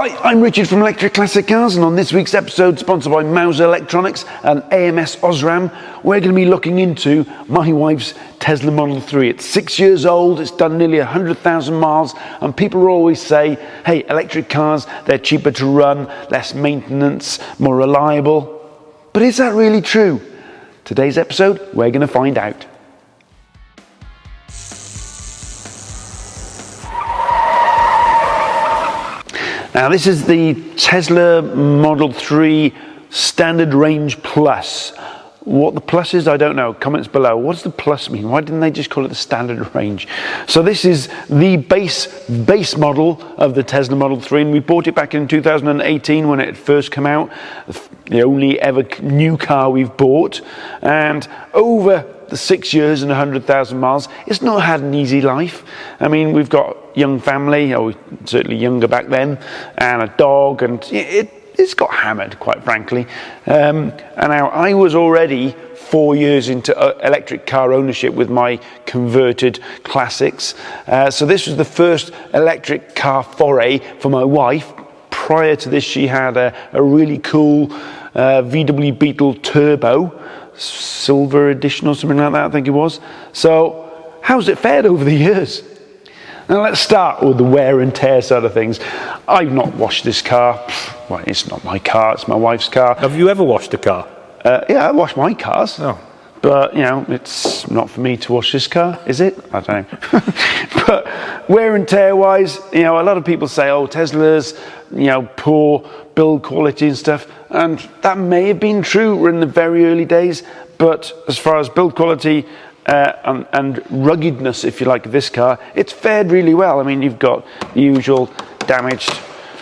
Hi, I'm Richard from Electric Classic Cars, and on this week's episode, sponsored by Mauser Electronics and AMS Osram, we're going to be looking into my wife's Tesla Model 3. It's 6 years old, it's done nearly 100,000 miles, and people always say, hey, electric cars, they're cheaper to run, less maintenance, more reliable. But is that really true? Today's episode, we're going to find out. Now this is the Tesla Model 3 Standard Range Plus. What the plus is, I don't know. Comments below. What does the plus mean? Why didn't they just call it the Standard Range? So this is the base model of the Tesla Model 3, and we bought it back in 2018 when it had first come out. The only ever new car we've bought. And over the 6 years and 100,000 miles, it's not had an easy life. I mean, we've got young family, or certainly younger back then, and a dog, and it's got hammered, quite frankly. And now I was already 4 years into electric car ownership with my converted classics. So this was the first electric car foray for my wife. Prior to this, she had a really cool VW Beetle Turbo, silver edition or something like that, I think it was. So how's it fared over the years? Now let's start with the wear and tear side of things. I've not washed this car. Well, it's not my car, it's my wife's car. Have you ever washed a car? Yeah, I wash my cars. Oh. But, you know, it's not for me to wash this car, is it? I don't know. But wear and tear wise, you know, a lot of people say, oh, Tesla's, you know, poor build quality and stuff. And that may have been true. We're in the very early days. But as far as build quality and ruggedness, if you like, of this car, it's fared really well. I mean, you've got the usual damaged,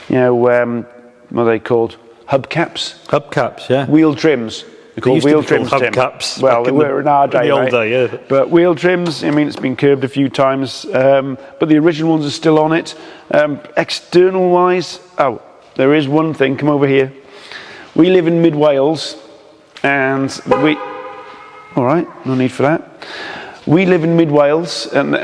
you know, what are they called? Hubcaps? Hubcaps, yeah. Wheel trims. They're called wheel trims, Tim. Hubcaps. Well, they were in our day, in the old day, yeah. But wheel trims, I mean, it's been curbed a few times, but the original ones are still on it. External-wise, oh, there is one thing. Come over here. We live in mid-Wales, and we... All right, no need for that. We live in mid-Wales, and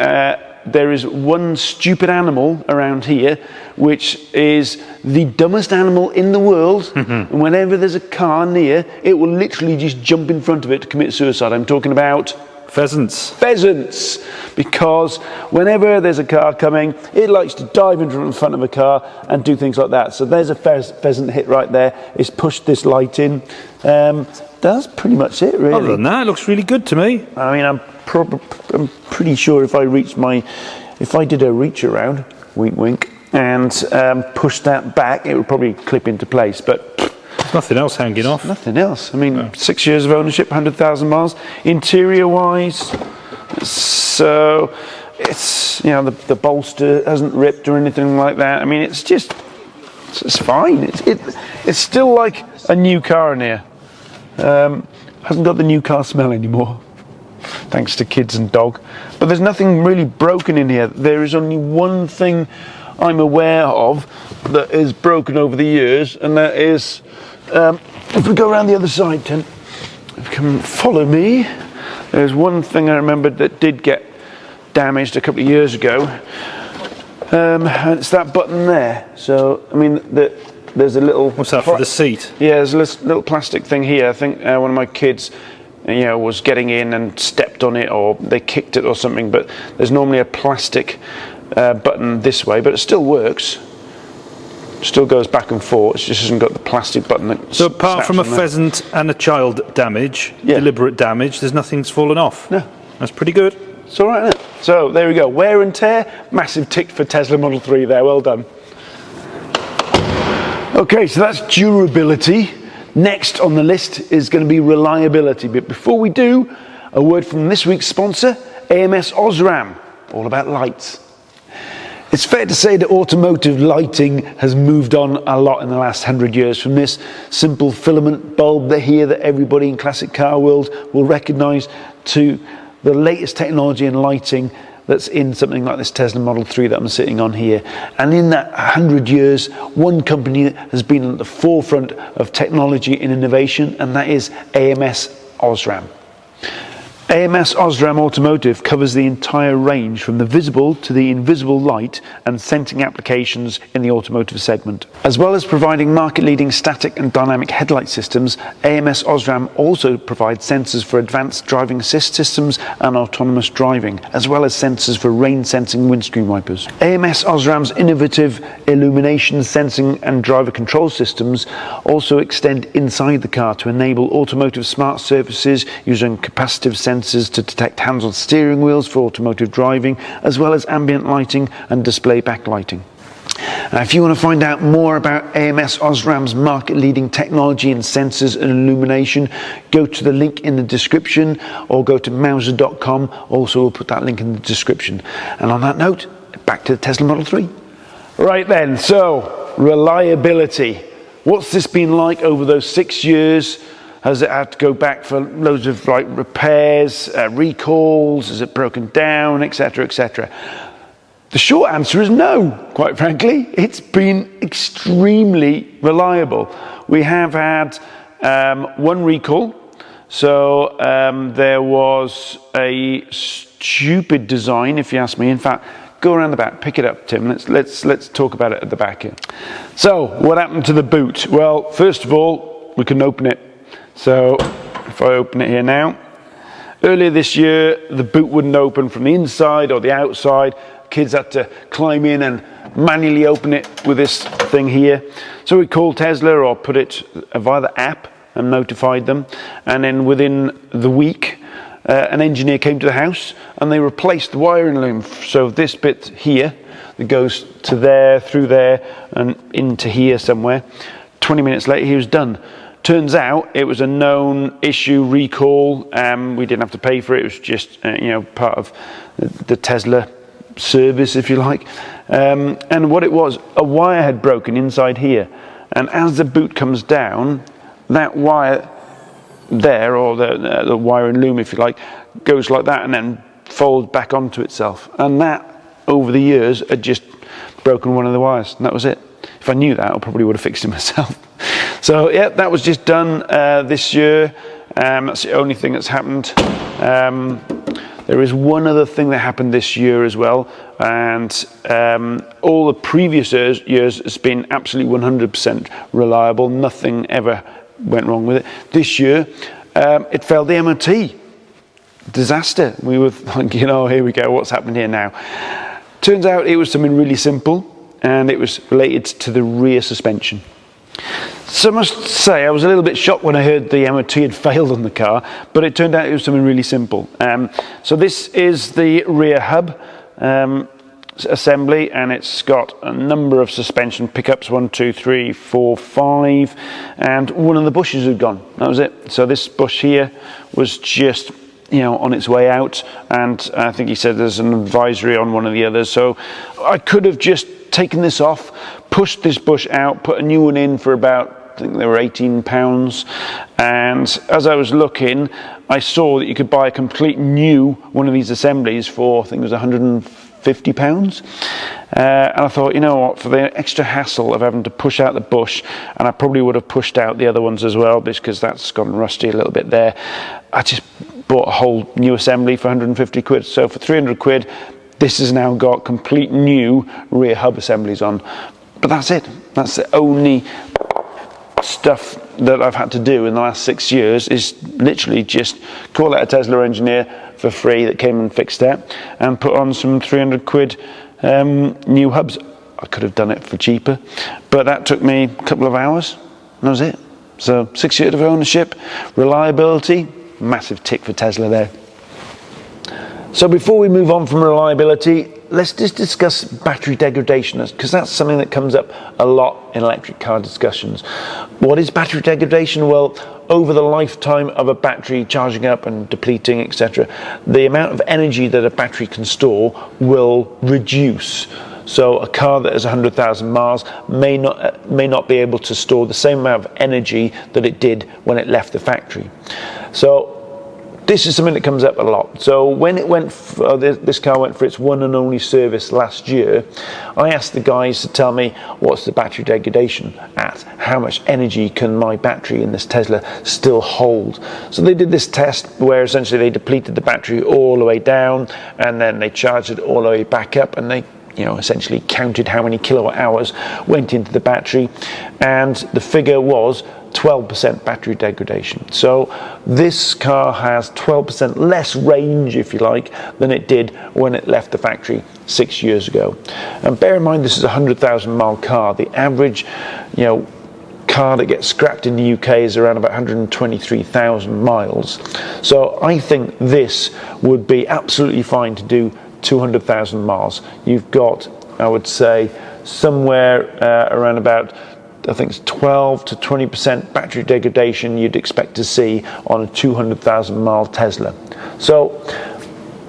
there is one stupid animal around here, which is the dumbest animal in the world. And whenever there's a car near, it will literally just jump in front of it to commit suicide. I'm talking about... Pheasants. Pheasants. Because whenever there's a car coming, it likes to dive in front of a car and do things like that. So there's a pheasant hit right there. It's pushed this light in. That's pretty much it, really. Other than that, it looks really good to me. I mean, I'm pretty sure if I did a reach around, wink wink, and pushed that back, it would probably clip into place. But there's nothing else hanging off. Nothing else. I mean, 6 years of ownership, 100,000 miles. Interior wise, so it's, you know, the bolster hasn't ripped or anything like that. I mean, it's fine. It's still like a new car in here. Hasn't got the new car smell anymore, thanks to kids and dog. But there's nothing really broken in here. There is only one thing I'm aware of that is broken over the years, and that is, if we go around the other side, Tim, if you can follow me, there's one thing I remembered that did get damaged a couple of years ago, and it's that button there. So, I mean, there's a little... What's that, for the seat? Yeah, there's a little plastic thing here. I think one of my kids, you know, was getting in and stepped on it, or they kicked it or something, but there's normally a plastic button this way, but it still works. Still goes back and forth. It just hasn't got the plastic button that... So apart from a pheasant and a child damage, deliberate damage, there's nothing's fallen off? No. That's pretty good. It's all right, isn't it? So there we go. Wear and tear, massive tick for Tesla Model 3 there. Well done. Okay, so that's durability. Next on the list is going to be reliability. But before we do, a word from this week's sponsor, AMS Osram, all about lights. It's fair to say that automotive lighting has moved on a lot in the last 100 years, from this simple filament bulb here that everybody in classic car world will recognise, to the latest technology in lighting that's in something like this Tesla Model 3 that I'm sitting on here. And in that 100 years, one company has been at the forefront of technology and innovation, and that is AMS Osram. AMS Osram Automotive covers the entire range from the visible to the invisible light and sensing applications in the automotive segment. As well as providing market-leading static and dynamic headlight systems, AMS Osram also provides sensors for advanced driving assist systems and autonomous driving, as well as sensors for rain-sensing windscreen wipers. AMS Osram's innovative illumination, sensing and driver control systems also extend inside the car to enable automotive smart surfaces using capacitive sensors to detect hands on steering wheels for automotive driving, as well as ambient lighting and display backlighting. Now, if you want to find out more about AMS Osram's market-leading technology in sensors and illumination, go to the link in the description or go to mauser.com. Also, we'll put that link in the description. And on that note, back to the Tesla Model 3. Right then, so reliability. What's this been like over those 6 years? Has it had to go back for loads of repairs, recalls? Has it broken down, etc., etc.? The short answer is no, quite frankly. It's been extremely reliable. We have had one recall. So there was a stupid design, if you ask me. In fact, go around the back, pick it up, Tim. Let's talk about it at the back here. So what happened to the boot? Well, first of all, we couldn't open it. So if I open it here now, earlier this year, the boot wouldn't open from the inside or the outside. Kids had to climb in and manually open it with this thing here. So we called Tesla or put it via the app and notified them. And then within the week, an engineer came to the house and they replaced the wiring loom. So this bit here that goes to there, through there and into here somewhere. 20 minutes later, he was done. Turns out it was a known issue, recall. We didn't have to pay for it. It was just part of the Tesla service, if you like. And what it was, a wire had broken inside here. And as the boot comes down, that wire there, or the wire and loom, if you like, goes like that and then folds back onto itself. And that, over the years, had just broken one of the wires. And that was it. If I knew that, I probably would have fixed it myself. So yeah, that was just done this year. That's the only thing that's happened. There is one other thing that happened this year as well, and all the previous years has been absolutely 100% reliable. Nothing ever went wrong with it. This year, it failed the MOT. Disaster. We were thinking, oh, here we go, what's happened here now? Turns out it was something really simple, and it was related to the rear suspension. So I must say, I was a little bit shocked when I heard the MOT had failed on the car, but it turned out it was something really simple. So this is the rear hub assembly, and it's got a number of suspension pickups, 1, 2, 3, 4, 5, and one of the bushes had gone. That was it. So this bush here was just on its way out, and I think he said there's an advisory on one of the others. So I could have just taken this off, pushed this bush out, put a new one in for about, I think they were £18. And as I was looking, I saw that you could buy a complete new one of these assemblies for, I think it was £150. And I thought, you know what, for the extra hassle of having to push out the bush, and I probably would have pushed out the other ones as well, because that's gone rusty a little bit there, I just bought a whole new assembly for 150 quid. So for 300 quid, this has now got complete new rear hub assemblies on. But that's it. That's the only stuff that I've had to do in the last 6 years, is literally just call out a Tesla engineer for free that came and fixed it and put on some 300 quid new hubs. I could have done it for cheaper, but that took me a couple of hours and that was it. So 6 years of ownership, reliability, massive tick for Tesla there. So before we move on from reliability, let's just discuss battery degradation, because that's something that comes up a lot in electric car discussions. What is battery degradation? Well, over the lifetime of a battery charging up and depleting, etc., the amount of energy that a battery can store will reduce. So a car that has 100,000 miles may not be able to store the same amount of energy that it did when it left the factory. So this is something that comes up a lot. So when it went, this car went for its one and only service last year, I asked the guys to tell me what's the battery degradation at, how much energy can my battery in this Tesla still hold. So they did this test where essentially they depleted the battery all the way down, and then they charged it all the way back up, and they essentially counted how many kilowatt hours went into the battery, and the figure was 12% battery degradation. So this car has 12% less range, if you like, than it did when it left the factory 6 years ago. And bear in mind, this is a 100,000 mile car. The average, car that gets scrapped in the UK is around about 123,000 miles. So I think this would be absolutely fine to do 200,000 miles. You've got, I would say, somewhere around about, I think it's 12 to 20% battery degradation you'd expect to see on a 200,000 mile Tesla. So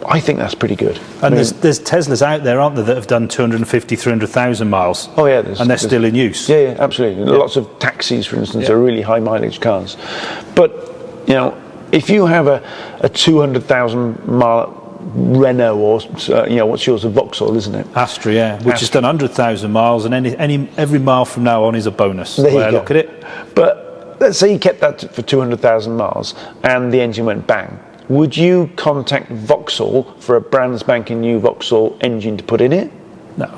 I think that's pretty good. And there's Teslas out there, aren't there, that have done 250, 300,000 miles? Oh yeah, and they're still in use. Yeah, absolutely. Yeah. Lots of taxis, for instance, are really high mileage cars. But if you have a 200,000 mile Renault, or what's yours, a Vauxhall, isn't it? Astra, yeah, which has done 100,000 miles, and every mile from now on is a bonus. There you go. I look at it. But let's say you kept that for 200,000 miles and the engine went bang. Would you contact Vauxhall for a brand spanking new Vauxhall engine to put in it? No.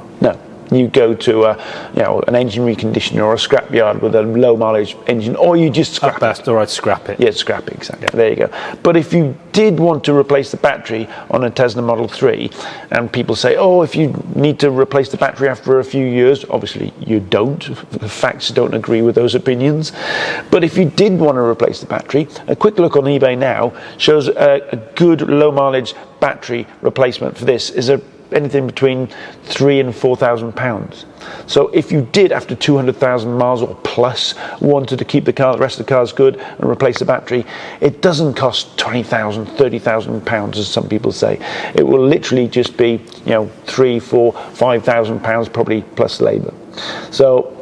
You go to an engine reconditioner or a scrapyard with a low mileage engine, or you just scrap it. At best, or I'd scrap it. Yeah, scrap it, exactly. Yeah. There you go. But if you did want to replace the battery on a Tesla Model 3, and people say, oh, if you need to replace the battery after a few years, obviously you don't. The facts don't agree with those opinions. But if you did want to replace the battery, a quick look on eBay now shows a good low mileage battery replacement for this is anything between £3,000 and £4,000. So if you did, after 200,000 miles or plus, wanted to keep the rest of the car's good and replace the battery, it doesn't cost £20,000, £30,000, as some people say. It will literally just be, £3,000, £4,000, £5,000 probably plus labour. So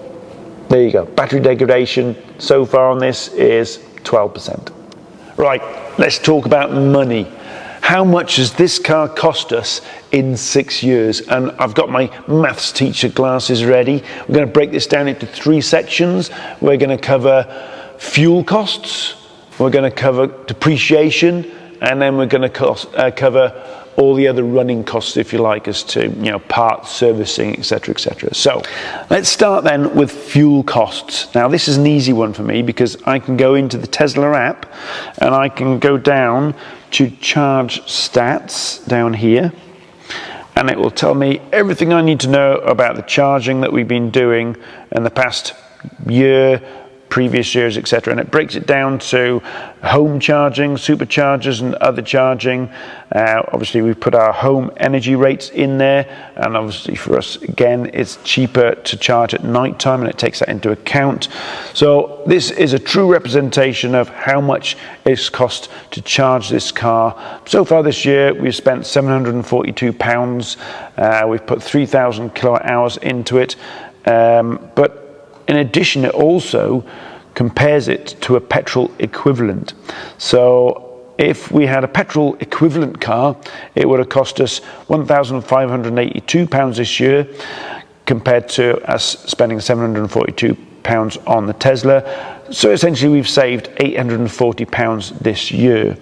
there you go. Battery degradation so far on this is 12%. Right, let's talk about money. How much has this car cost us in 6 years? And I've got my maths teacher glasses ready. We're going to break this down into 3 sections. We're going to cover fuel costs, we're going to cover depreciation, and then we're going to cover all the other running costs, if you like, as to parts, servicing, etc., etc. So let's start then with fuel costs. Now this is an easy one for me because I can go into the Tesla app and I can go down to charge stats down here, and it will tell me everything I need to know about the charging that we've been doing in the past year, previous years, etc. And it breaks it down to home charging, superchargers and other charging. Obviously we put our home energy rates in there, and obviously for us again it's cheaper to charge at night time, and it takes that into account. So this is a true representation of how much it's cost to charge this car. So far this year we've spent £742. We've put 3,000 kilowatt hours into it, but in addition, it also compares it to a petrol equivalent. So if we had a petrol equivalent car, it would have cost us £1,582 this year, compared to us spending £742 on the Tesla. So essentially we've saved £840 this year.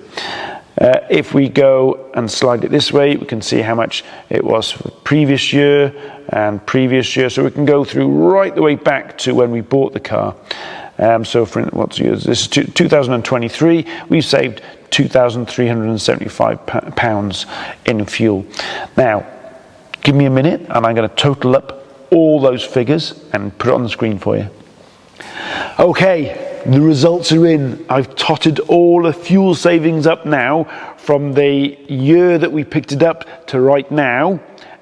If we go and slide it this way, we can see how much it was for the previous year and previous year. So we can go through right the way back to when we bought the car. So for what's yours? This is 2023. We've saved £2,375 in fuel. Now, give me a minute, and I'm going to total up all those figures and put it on the screen for you. Okay. The results are in. I've totted all the fuel savings up now from the year that we picked it up to right now,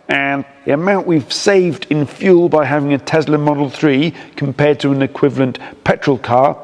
and the amount we've saved in fuel by having a Tesla Model 3 compared to an equivalent petrol car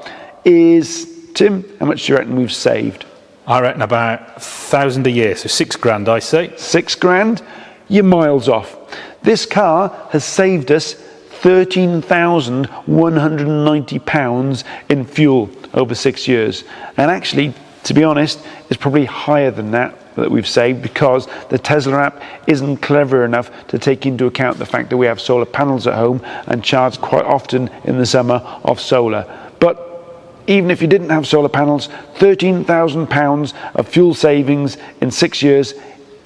is, Tim, how much do you reckon we've saved? I reckon about £1,000 a year, so £6,000 I say. £6,000? You're miles off. This car has saved us £13,190 in fuel over 6 years. And actually, To be honest, it's probably higher than that we've saved, because the Tesla app isn't clever enough to take into account the fact that we have solar panels at home and charge quite often in the summer off solar. But even if you didn't have solar panels, £13,000 of fuel savings in 6 years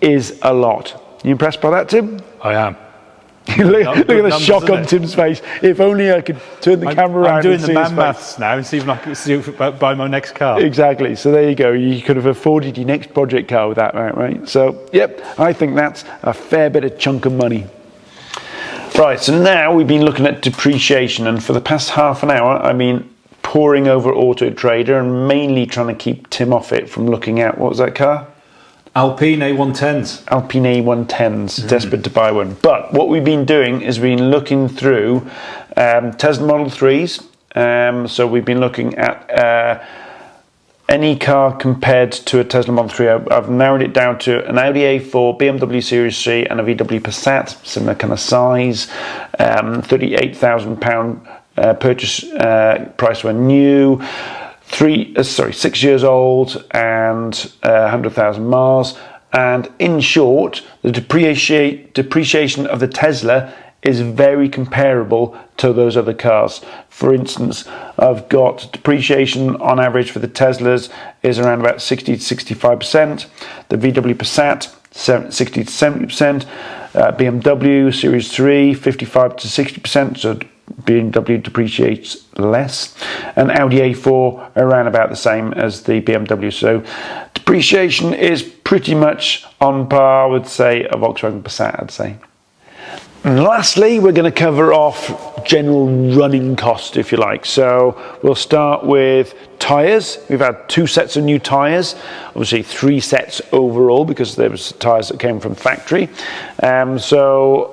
is a lot. You impressed by that, Tim? I am. look at the shock on Tim's face. If only I could turn the camera around. I'm doing and the see his maths now and see if I can buy my next car. Exactly. So there you go. You could have afforded your next project car with that, right? So, yep, I think that's a fair bit of chunk of money. Right, so now we've been looking at depreciation, and for the past half an hour, I've been poring over Auto Trader and mainly trying to keep Tim off it from looking at, what was that car? Alpine A110s. Alpine A110s, desperate to buy one. But what we've been doing is we've been looking through Tesla Model 3s. So we've been looking at any car compared to a Tesla Model 3. I've narrowed it down to an Audi A4, BMW Series 3 and a VW Passat, similar kind of size, £38,000 purchase price when new. 6 years old and 100,000 miles, and in short, the depreciation of the Tesla is very comparable to those other cars. For instance, I've got depreciation on average for the Teslas is around about 60 to 65%, the VW Passat 60 to 70%, BMW Series 3 55 to 60%, so BMW depreciates less, and Audi A4 around about the same as the BMW. So depreciation is pretty much on par with, say, a Volkswagen Passat, I'd say. And lastly, we're going to cover off general running cost, if you like. So we'll start with tyres. We've had 2 sets of new tyres, obviously 3 sets overall because there was tyres that came from factory. So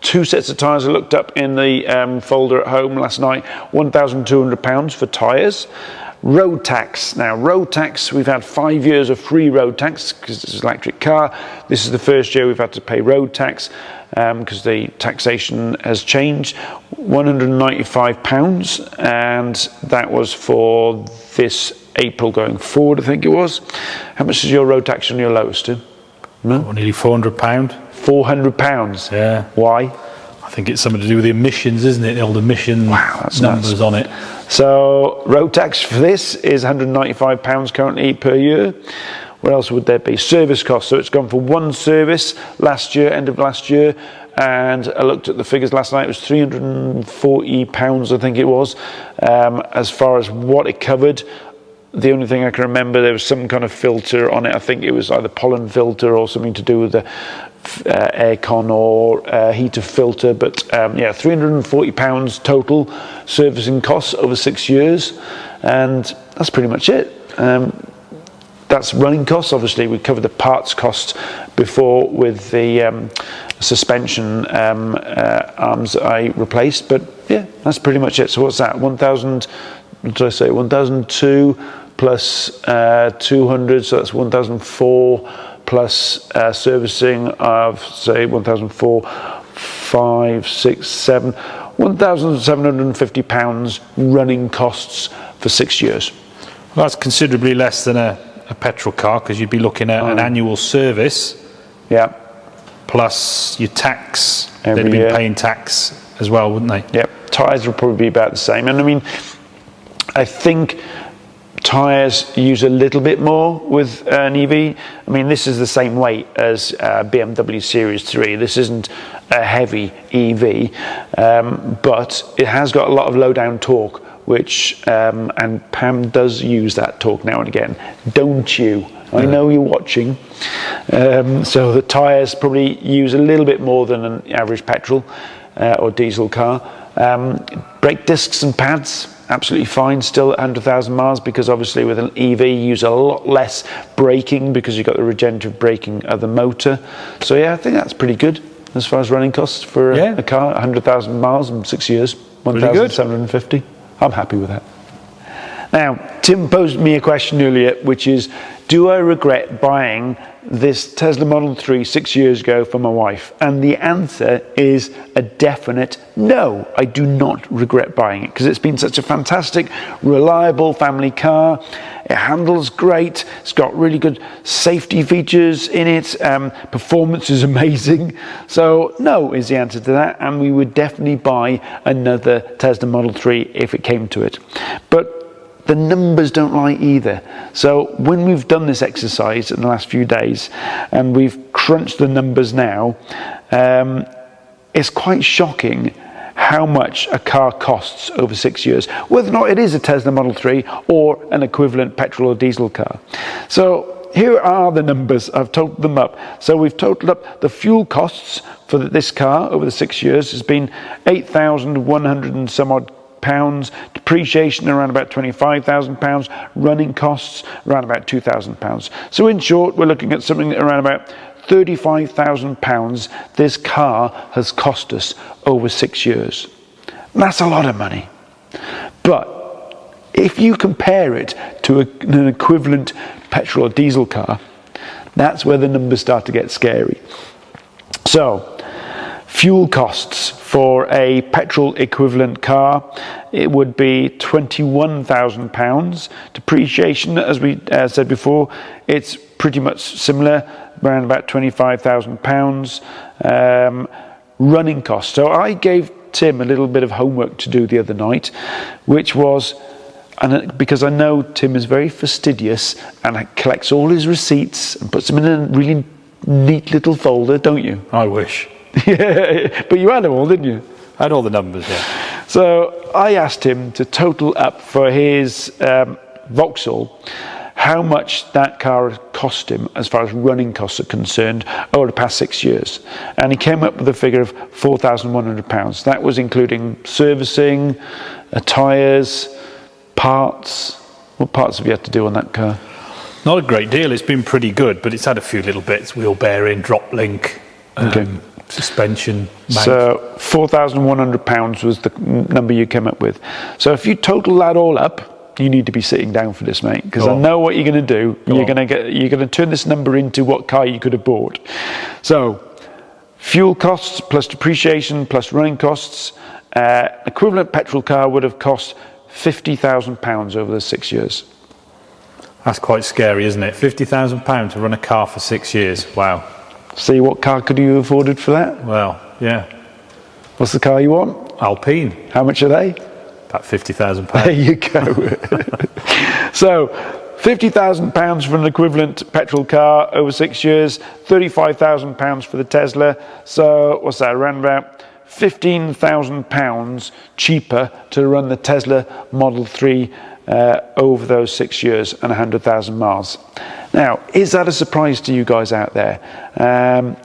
2 sets of tyres I looked up in the folder at home last night, £1,200 for tyres. Road tax. Now, road tax, we've had 5 years of free road tax because it's an electric car. This is the first year we've had to pay road tax because the taxation has changed. £195, and that was for this April going forward, I think it was. How much is your road tax on your lowest, Tim? No? Oh, nearly £400. £400? Yeah. Why? I think it's something to do with the emissions, isn't it? All the emission numbers nuts. On it. So road tax for this is £195 currently per year. What else would there be? Service costs. So it's gone for 1 service last year, end of last year, and I looked at the figures last night. It was £340, I think it was, as far as what it covered. The only thing I can remember, there was some kind of filter on it. I think it was either pollen filter or something to do with the aircon or heater filter. But yeah, £340 total servicing costs over 6 years, and that's pretty much it. That's running costs. Obviously, we covered the parts cost before with the suspension arms that I replaced. But yeah, that's pretty much it. So what's that? 1,000. What did I say? 1,002 plus 200. So that's 1,004 plus servicing of, say, 1,004, 5, 6, 7, £1,750 running costs for 6 years. Well, that's considerably less than a petrol car, because you'd be looking at an annual service. Yeah. Plus your tax. Every They'd be year. paying tax as well, wouldn't they? Yep. Tyres will probably be about the same. And I mean, I think tyres use a little bit more with an EV. I mean, this is the same weight as BMW Series 3. This isn't a heavy EV, but it has got a lot of low-down torque, which, and Pam does use that torque now and again, don't you? I know you're watching. So the tyres probably use a little bit more than an average petrol or diesel car. Brake discs and pads, absolutely fine still at 100,000 miles, because obviously with an EV you use a lot less braking because you've got the regenerative braking of the motor. So yeah, I think that's pretty good as far as running costs for a car, 100,000 miles in 6 years, 1,750. I'm happy with that. Now, Tim posed me a question earlier, which is, do I regret buying this Tesla Model 3 6 years ago for my wife? And the answer is a definite no. I do not regret buying it because it's been such a fantastic, reliable family car. It handles great. It's got really good safety features in it. Performance is amazing. So no is the answer to that. And we would definitely buy another Tesla Model 3 if it came to it. But the numbers don't lie either. So when we've done this exercise in the last few days and we've crunched the numbers now, it's quite shocking how much a car costs over 6 years, whether or not it is a Tesla Model 3 or an equivalent petrol or diesel car. So here are the numbers. I've totaled them up. So we've totaled up the fuel costs for this car over the 6 years has been 8,100 and some odd pounds, depreciation around about £25,000, running costs around about £2,000. So in short, we're looking at something around about £35,000 this car has cost us over 6 years. That's a lot of money. But if you compare it to an equivalent petrol or diesel car, that's where the numbers start to get scary. So fuel costs for a petrol equivalent car, it would be £21,000. Depreciation, as we said before, it's pretty much similar, around about £25,000. Running costs. So I gave Tim a little bit of homework to do the other night, which was, and because I know Tim is very fastidious and collects all his receipts and puts them in a really neat little folder, don't you? I wish. Yeah, but you had them all, didn't you? I had all the numbers, yeah. So I asked him to total up for his Vauxhall how much that car cost him as far as running costs are concerned over the past 6 years. And he came up with a figure of £4,100. That was including servicing, tyres, parts. What parts have you had to do on that car? Not a great deal. It's been pretty good, but it's had a few little bits, wheel bearing, drop link, suspension. Mount. So £4,100 was the number you came up with. So if you total that all up, you need to be sitting down for this, mate, because I know what you're going to do. You're going to turn this number into what car you could have bought. So fuel costs plus depreciation plus running costs, equivalent petrol car would have cost £50,000 over the 6 years. That's quite scary, isn't it? £50,000 to run a car for 6 years. Wow. See, what car could you have afforded for that? Well, yeah. What's the car you want? Alpine. How much are they? About £50,000. There you go. So, £50,000 for an equivalent petrol car over 6 years, £35,000 for the Tesla. So, what's that? Around about £15,000 cheaper to run the Tesla Model 3 over those 6 years and 100,000 miles. Now, is that a surprise to you guys out there? And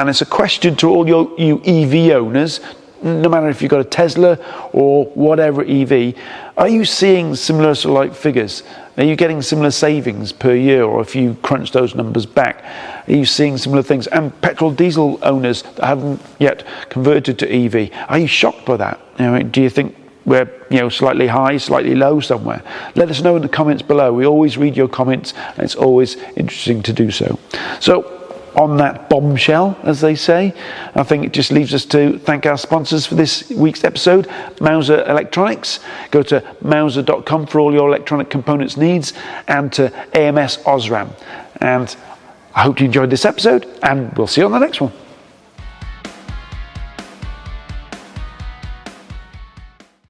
it's a question to all you EV owners, no matter if you've got a Tesla or whatever EV, are you seeing similar sort of like figures? Are you getting similar savings per year, or if you crunch those numbers back, are you seeing similar things? And petrol diesel owners that haven't yet converted to EV, are you shocked by that? Do you think we're slightly high, slightly low somewhere? Let us know in the comments below. We always read your comments, and it's always interesting to do so. So on that bombshell, as they say, I think it just leaves us to thank our sponsors for this week's episode, Mauser Electronics. Go to mauser.com for all your electronic components needs, and to AMS Osram. And I hope you enjoyed this episode, and we'll see you on the next one.